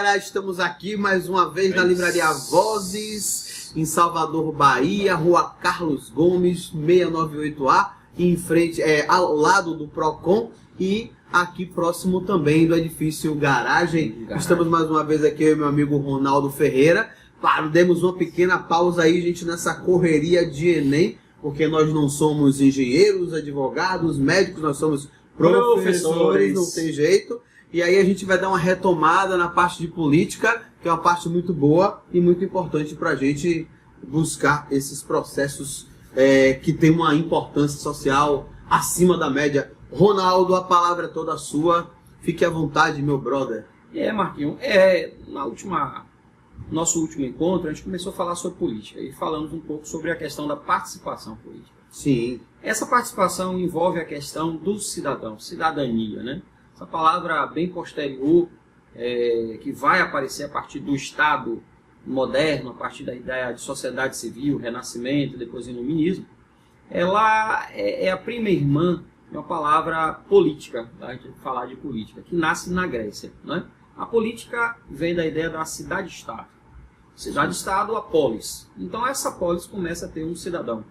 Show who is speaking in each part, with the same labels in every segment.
Speaker 1: galera, estamos aqui mais uma vez na Livraria Vozes, em Salvador, Bahia, Rua Carlos Gomes, 698A, em frente, ao lado do Procon e aqui próximo também do edifício Garagem. Estamos mais uma vez aqui, eu e meu amigo Ronaldo Ferreira. Claro, demos uma pequena pausa aí, gente, nessa correria de Enem, porque nós não somos engenheiros, advogados, médicos, nós somos professores, não tem jeito. E aí a gente vai dar uma retomada na parte de política, que é uma parte muito boa e muito importante para a gente buscar esses processos que tem uma importância social acima da média. Ronaldo, a palavra é toda sua. Fique à vontade, meu brother.
Speaker 2: Marquinhos, nosso último encontro, a gente começou a falar sobre política e falamos um pouco sobre a questão da participação política.
Speaker 1: Sim.
Speaker 2: Essa participação envolve a questão do cidadão, cidadania, né? Essa palavra bem posterior, que vai aparecer a partir do Estado moderno, a partir da ideia de sociedade civil, renascimento, depois iluminismo, ela é a prima irmã de uma palavra política, tá? A gente vai falar de política, que nasce na Grécia, né? A política vem da ideia da cidade-estado. Cidade-estado, a polis. Então essa polis começa a ter um cidadão,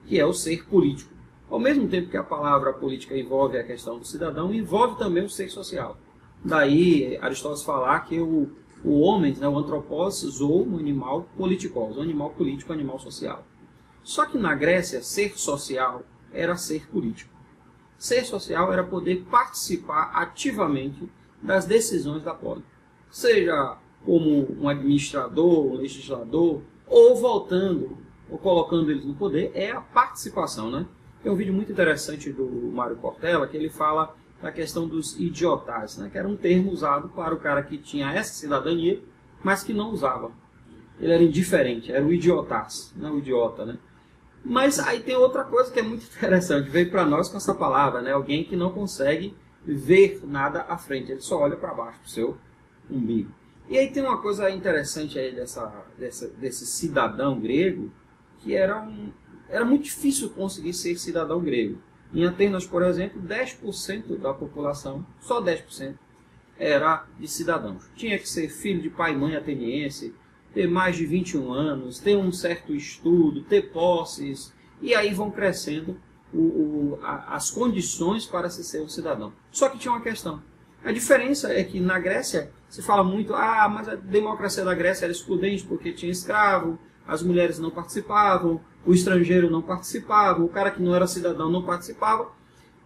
Speaker 2: que é o ser político. Ao mesmo tempo que a palavra política envolve a questão do cidadão, envolve também o ser social. Daí Aristóteles falar que o homem, né, o antropós, zoou um animal politikos, um animal político, um animal social. Só que na Grécia, ser social era ser político. Ser social era poder participar ativamente das decisões da polis. Seja como um administrador, um legislador, ou voltando, ou colocando eles no poder, é a participação, né? Tem um vídeo muito interessante do Mário Cortella, que ele fala da questão dos idiotas, né? Que era um termo usado para o cara que tinha essa cidadania, mas que não usava. Ele era indiferente, era o idiotas, não o idiota, né? Mas aí tem outra coisa que é muito interessante, veio para nós com essa palavra, né? Alguém que não consegue ver nada à frente, ele só olha para baixo do seu umbigo. E aí tem uma coisa interessante aí desse cidadão grego, que era muito difícil conseguir ser cidadão grego. Em Atenas, por exemplo, 10% da população, só 10%, era de cidadãos. Tinha que ser filho de pai e mãe ateniense, ter mais de 21 anos, ter um certo estudo, ter posses, e aí vão crescendo as condições para se ser um cidadão. Só que tinha uma questão. A diferença é que na Grécia se fala muito, mas a democracia da Grécia era excludente porque tinha escravo, as mulheres não participavam, o estrangeiro não participava, o cara que não era cidadão não participava,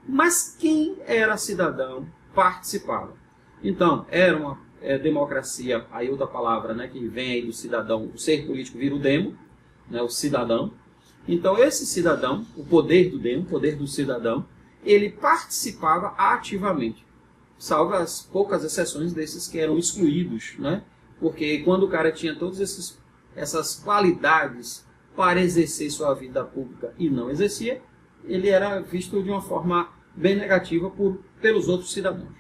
Speaker 2: mas quem era cidadão participava. Então, era uma democracia, aí outra palavra, né, que vem aí do cidadão, o ser político vira o demo, né, o cidadão. Então, esse cidadão, o poder do demo, o poder do cidadão, ele participava ativamente, salvo as poucas exceções desses que eram excluídos, né? Porque quando o cara tinha todas essas qualidades para exercer sua vida pública e não exercia, ele era visto de uma forma bem negativa pelos outros cidadãos.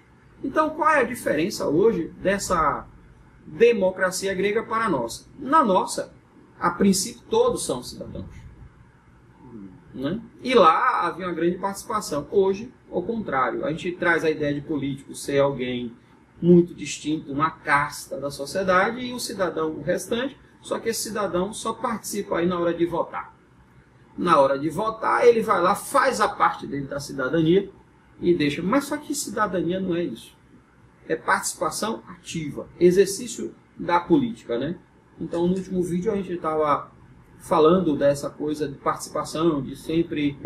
Speaker 2: Então, qual é a diferença hoje dessa democracia grega para a nossa? Na nossa, a princípio, todos são cidadãos, né? E lá havia uma grande participação. Hoje, ao contrário, a gente traz a ideia de político ser alguém muito distinto, uma casta da sociedade, e o cidadão o restante, só que esse cidadão só participa aí na hora de votar. Na hora de votar, ele vai lá, faz a parte dele da cidadania e deixa. Mas só que cidadania não é isso. É participação ativa, exercício da política, né? Então, no último vídeo a gente estava falando dessa coisa de participação, de sempre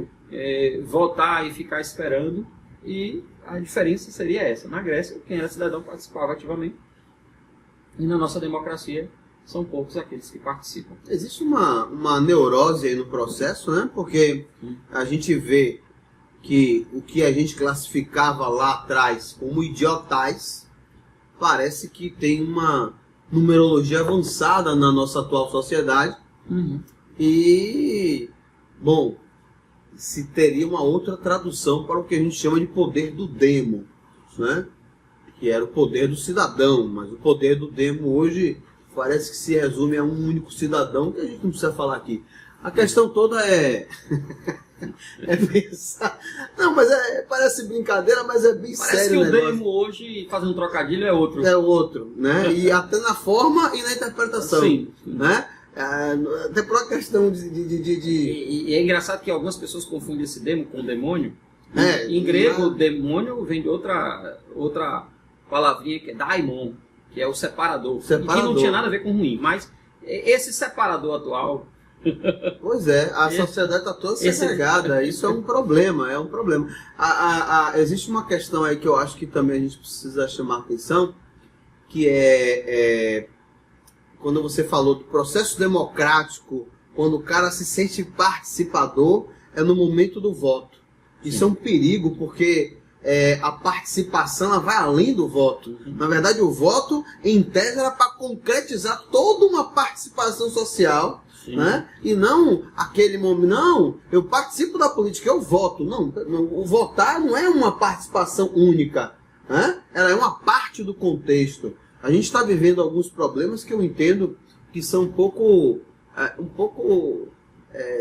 Speaker 2: votar e ficar esperando, e a diferença seria essa. Na Grécia, quem era cidadão participava ativamente, e na nossa democracia são poucos aqueles que participam.
Speaker 1: Existe uma neurose aí no processo, né? Porque a gente vê que o que a gente classificava lá atrás como idiotais parece que tem uma numerologia avançada na nossa atual sociedade. E, bom, se teria uma outra tradução para o que a gente chama de poder do demo, né? Que era o poder do cidadão, mas o poder do demo hoje parece que se resume a um único cidadão, que a gente não precisa falar aqui. A questão toda é pensar. Não, mas parece brincadeira, mas é bem
Speaker 2: Parece
Speaker 1: sério
Speaker 2: que
Speaker 1: o
Speaker 2: o
Speaker 1: negócio.
Speaker 2: termo hoje, fazendo um trocadilho, é outro.
Speaker 1: É outro, né? E até na forma e na interpretação.
Speaker 2: Sim.
Speaker 1: Né? Até por uma questão de...
Speaker 2: E é engraçado que algumas pessoas confundem esse demo com demônio.
Speaker 1: É,
Speaker 2: Em grego, demônio vem de outra palavrinha que é daimon, que é o separador. E que não tinha nada a ver com ruim. Mas esse separador atual...
Speaker 1: Pois é, a sociedade está toda segregada. Isso é um problema, é um problema. Existe uma questão aí que eu acho que também a gente precisa chamar a atenção, que é quando você falou do processo democrático, quando o cara se sente participador, é no momento do voto. Isso é um perigo, porque a participação ela vai além do voto. Na verdade, o voto, em tese, era para concretizar toda uma participação social, né? E não aquele momento, não, eu participo da política, eu voto. Não, o votar não é uma participação única, né? Ela é uma parte do contexto. A gente está vivendo alguns problemas que eu entendo que são um pouco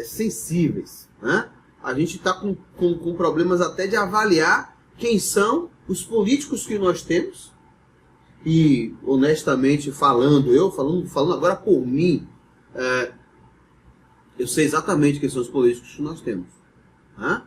Speaker 1: sensíveis, né? A gente está com problemas até de avaliar quem são os políticos que nós temos. E, honestamente falando, falando agora por mim, eu sei exatamente quem são os políticos que nós temos. Né?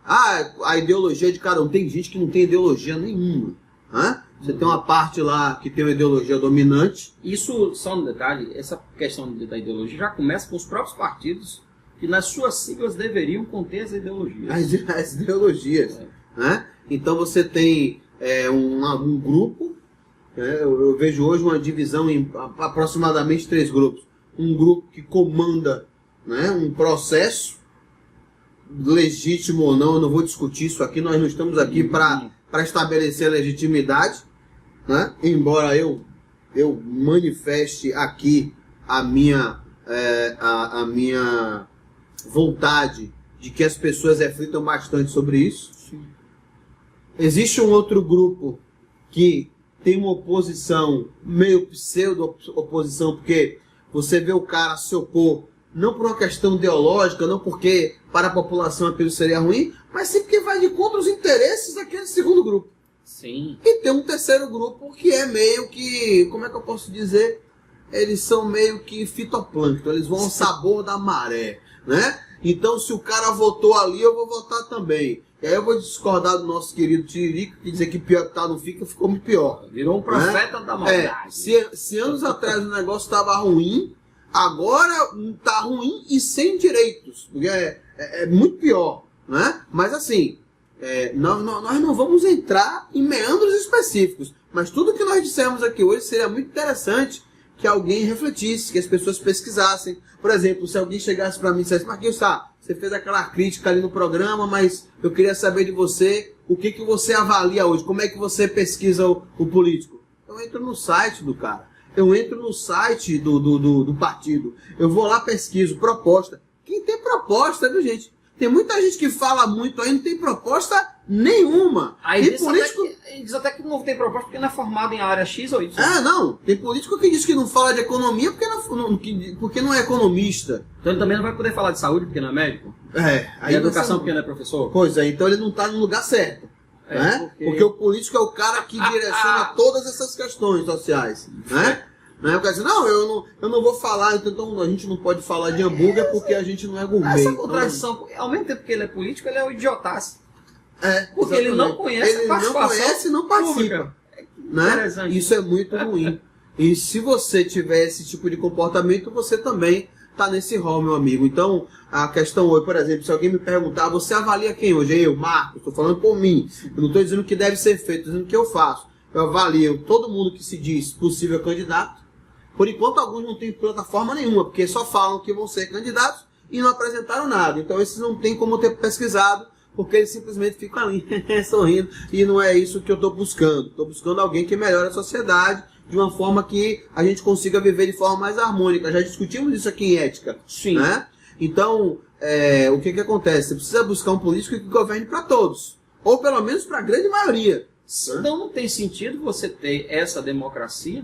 Speaker 1: A ideologia de cada um. Tem gente que não tem ideologia nenhuma. Né? Você tem uma parte lá que tem uma ideologia dominante.
Speaker 2: Isso, só um detalhe, essa questão da ideologia já começa com os próprios partidos, que nas suas siglas deveriam conter as ideologias.
Speaker 1: As ideologias. Né? Então você tem um grupo, né? Eu vejo hoje uma divisão em aproximadamente 3 grupos. Um grupo que comanda, né, um processo, legítimo ou não, eu não vou discutir isso aqui, nós não estamos aqui para estabelecer a legitimidade, né? Embora eu manifeste aqui a minha vontade de que as pessoas reflitam bastante sobre isso. Sim. Existe um outro grupo que tem uma oposição, meio pseudo-oposição, porque você vê o cara se opor, não por uma questão ideológica, não porque para a população aquilo seria ruim, mas sim porque vai de contra os interesses daquele segundo grupo.
Speaker 2: Sim.
Speaker 1: E tem um terceiro grupo que é meio que, como é que eu posso dizer? Eles são meio que fitoplâncton, eles vão ao sabor da maré, né? Então, se o cara votou ali, eu vou votar também. E aí eu vou discordar do nosso querido Tiririca, que dizer que pior que tá não fica, ficou muito pior.
Speaker 2: Virou um profeta, né? Da maldade.
Speaker 1: Se anos atrás o negócio estava ruim, agora tá ruim e sem direitos. Porque é muito pior, né? Mas assim, nós não vamos entrar em meandros específicos. Mas tudo que nós dissemos aqui hoje seria muito interessante que alguém refletisse, que as pessoas pesquisassem. Por exemplo, se alguém chegasse para mim e dissesse: Marquinhos, você fez aquela crítica ali no programa, mas eu queria saber de você o que você avalia hoje, como é que você pesquisa o político. Eu entro no site do cara, eu entro no site do partido, eu vou lá, pesquiso, proposta. Quem tem proposta, viu, gente? Tem muita gente que fala muito aí, não tem proposta nenhuma.
Speaker 2: Aí diz até que não tem proposta porque não é formado em área X ou Y.
Speaker 1: Não. Tem político que diz que não fala de economia porque não é economista.
Speaker 2: Então ele também não vai poder falar de saúde porque não é médico?
Speaker 1: Aí
Speaker 2: de educação porque não é professor?
Speaker 1: Pois é, então ele não está no lugar certo. Né? Porque o político é o cara que direciona todas essas questões sociais. Né? Né? O cara diz: não, eu não vou falar, então a gente não pode falar de hambúrguer porque a gente não é gourmet.
Speaker 2: Essa contradição, ao mesmo tempo que ele é político, ele é um idiotaço. Porque
Speaker 1: exatamente.
Speaker 2: ele não conhece a participação.
Speaker 1: Ele não conhece e não participa. Né? Isso é muito ruim. E se você tiver esse tipo de comportamento, você também está nesse rol, meu amigo. Então, a questão hoje, por exemplo, se alguém me perguntar: você avalia quem hoje? Eu, Marcos, estou falando por mim. Eu não estou dizendo o que deve ser feito, estou dizendo o que eu faço. Eu avalio todo mundo que se diz possível candidato. Por enquanto, alguns não têm plataforma nenhuma, porque só falam que vão ser candidatos e não apresentaram nada. Então, esses não tem como ter pesquisado, porque eles simplesmente ficam ali sorrindo. E não é isso que eu estou buscando. Estou buscando alguém que melhore a sociedade de uma forma que a gente consiga viver de forma mais harmônica. Já discutimos isso aqui em ética.
Speaker 2: Sim.
Speaker 1: Né? Então, o que acontece? Você precisa buscar um político que governe para todos. Ou pelo menos para a grande maioria.
Speaker 2: Então não tem sentido você ter essa democracia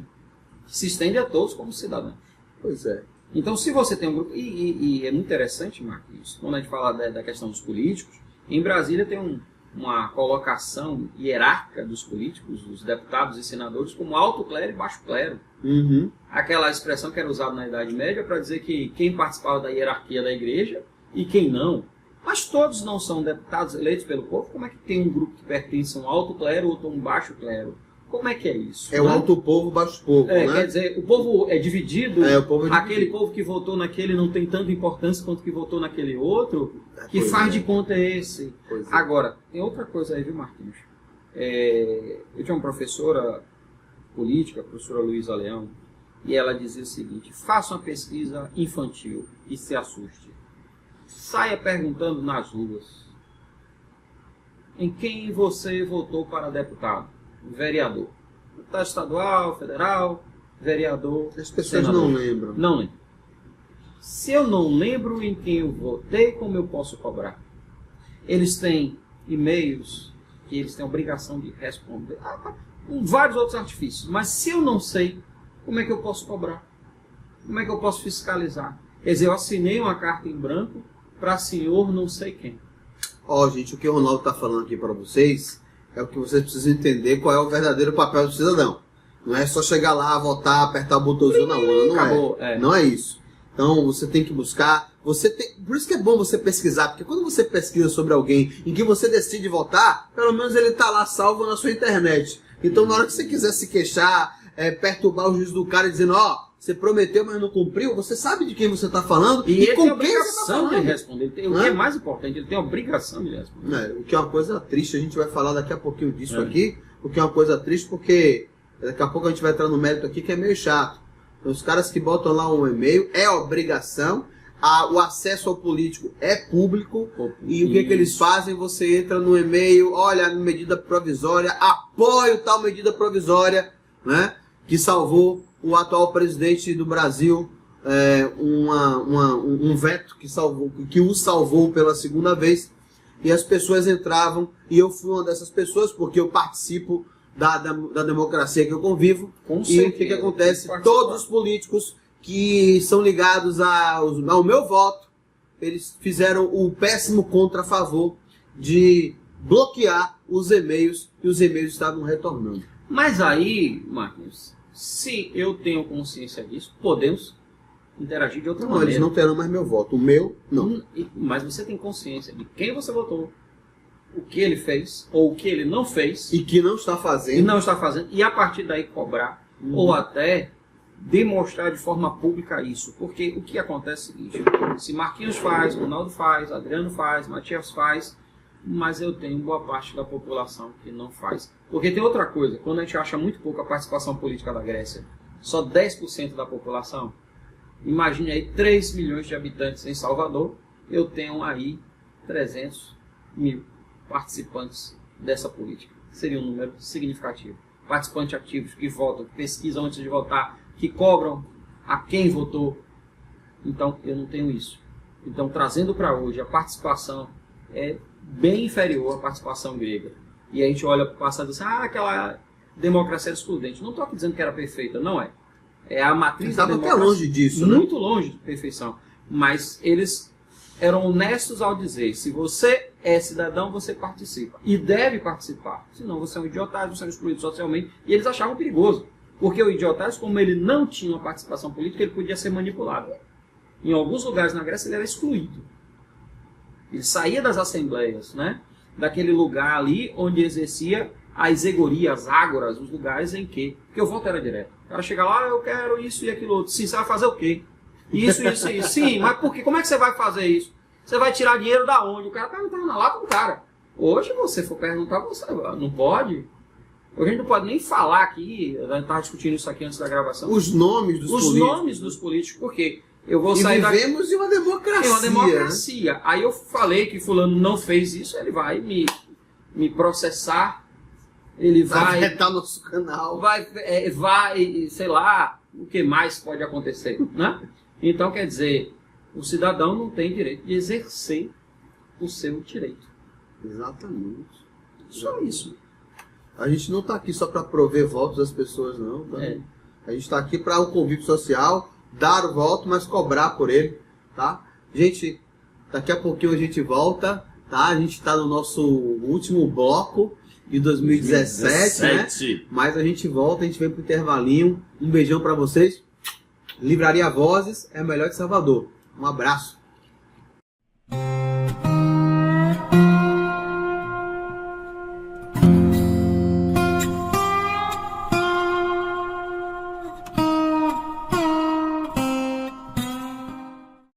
Speaker 2: que se estende a todos como cidadãos.
Speaker 1: Pois é.
Speaker 2: Então, se você tem um grupo... E é muito interessante, Marquinhos, quando a gente fala da questão dos políticos, em Brasília tem uma colocação hierárquica dos políticos, os deputados e senadores, como alto clero e baixo clero.
Speaker 1: Uhum.
Speaker 2: Aquela expressão que era usada na Idade Média para dizer que quem participava da hierarquia da igreja e quem não. Mas todos não são deputados eleitos pelo povo. Como é que tem um grupo que pertence a um alto clero ou a um baixo clero? Como é que é isso?
Speaker 1: É o alto povo, baixo povo, né?
Speaker 2: Quer dizer, o povo é dividido,
Speaker 1: o povo é dividido.
Speaker 2: Aquele povo que votou naquele não tem tanta importância quanto que votou naquele outro, que faz de conta esse. Agora, tem outra coisa aí, viu, Marquinhos? Eu tinha uma professora política, a professora Luísa Leão, e ela dizia o seguinte: faça uma pesquisa infantil e se assuste. Saia perguntando nas ruas em quem você votou para deputado, vereador. Deputado estadual, federal, vereador,
Speaker 1: as pessoas
Speaker 2: senador.
Speaker 1: não lembram.
Speaker 2: Não lembro. Se eu não lembro em quem eu votei, como eu posso cobrar? Eles têm e-mails que eles têm a obrigação de responder. Vários outros artifícios. Mas se eu não sei, como é que eu posso cobrar? Como é que eu posso fiscalizar? Quer dizer, eu assinei uma carta em branco para senhor não sei quem.
Speaker 1: Gente, o que o Ronaldo está falando aqui para vocês é o que vocês precisam entender qual é o verdadeiro papel do cidadão. Não é só chegar lá, votar, apertar o botãozinho na urna. Não
Speaker 2: acabou,
Speaker 1: Não é isso. Então você tem que buscar. Por isso que é bom você pesquisar, porque quando você pesquisa sobre alguém em que você decide votar, pelo menos ele está lá salvo na sua internet. Então na hora que você quiser se queixar, perturbar o juiz do cara dizendo, você prometeu, mas não cumpriu, você sabe de quem você está falando
Speaker 2: e ele
Speaker 1: com
Speaker 2: tem a
Speaker 1: quem você está
Speaker 2: obrigação
Speaker 1: falando.
Speaker 2: de responder. O que é mais importante, ele tem a obrigação de responder.
Speaker 1: O que é uma coisa triste, a gente vai falar daqui a pouquinho disso aqui, o que é uma coisa triste porque daqui a pouco a gente vai entrar no mérito aqui que é meio chato. Então, os caras que botam lá um e-mail é obrigação, o acesso ao político é público, e o que eles fazem? Você entra no e-mail, olha, medida provisória, apoio tal medida provisória, né, que salvou o atual presidente do Brasil, um veto que o salvou pela segunda vez, e as pessoas entravam, e eu fui uma dessas pessoas, porque eu participo da democracia que eu convivo. E o que acontece? Todos os políticos que são ligados ao meu voto, eles fizeram o péssimo contra-favor de bloquear os e-mails, e os e-mails estavam retornando.
Speaker 2: Mas aí, Marcos, se eu tenho consciência disso, podemos interagir de outra maneira.
Speaker 1: Eles não terão mais meu voto. O meu, não.
Speaker 2: Mas você tem consciência de quem você votou, o que ele fez, ou o que ele não fez.
Speaker 1: E que não está fazendo.
Speaker 2: E a partir daí cobrar, ou até demonstrar de forma pública isso. Porque o que acontece é o seguinte: se Marquinhos faz, Ronaldo faz, Adriano faz, Matias faz, mas eu tenho boa parte da população que não faz. Porque tem outra coisa, quando a gente acha muito pouco a participação política da Grécia, só 10% da população, imagine aí 3 milhões de habitantes em Salvador, eu tenho aí 300 mil participantes dessa política. Seria um número significativo. Participantes ativos que votam, que pesquisam antes de votar, que cobram a quem votou. Então, eu não tenho isso. Então, trazendo para hoje, a participação é bem inferior à participação grega. E a gente olha para o passado e diz, aquela democracia era excludente. Não estou aqui dizendo que era perfeita, não é. É a matriz da democracia.
Speaker 1: Estava até longe disso,
Speaker 2: muito longe de perfeição. Mas eles eram honestos ao dizer, se você é cidadão, você participa. E deve participar. Senão você é um idiotagem, você é um excluído socialmente. E eles achavam perigoso. Porque o idiotagem, como ele não tinha uma participação política, ele podia ser manipulado. Em alguns lugares na Grécia ele era excluído. Ele saía das assembleias, né? Daquele lugar ali onde exercia a exegoria, as ágoras, os lugares em que... Porque o voto era direto. O cara chega lá, eu quero isso e aquilo outro. Sim, você vai fazer o quê? Isso. Sim, mas por quê? Como é que você vai fazer isso? Você vai tirar dinheiro da onde? O cara perguntava na lata do cara. Hoje, você for perguntar, você não pode. Hoje a gente não pode nem falar aqui, a gente estava discutindo isso aqui antes da gravação.
Speaker 1: Os nomes dos políticos.
Speaker 2: Os nomes dos políticos, por quê? Eu vou sair
Speaker 1: vivemos em uma democracia.
Speaker 2: Em uma democracia. Né? Aí eu falei que fulano não fez isso, ele vai me processar, ele vai
Speaker 1: afetar nosso canal.
Speaker 2: Vai, sei lá, o que mais pode acontecer, né? Então, quer dizer, o cidadão não tem direito de exercer o seu direito.
Speaker 1: Exatamente.
Speaker 2: Só isso.
Speaker 1: A gente não está aqui só para prover votos das pessoas, não. Tá? A gente está aqui para o convívio social, dar o voto, mas cobrar por ele, tá? Gente, daqui a pouquinho a gente volta, tá? A gente está no nosso último bloco de 2017, né? Mas a gente volta, a gente vem pro intervalinho. Um beijão para vocês. Livraria Vozes é melhor que Salvador. Um abraço.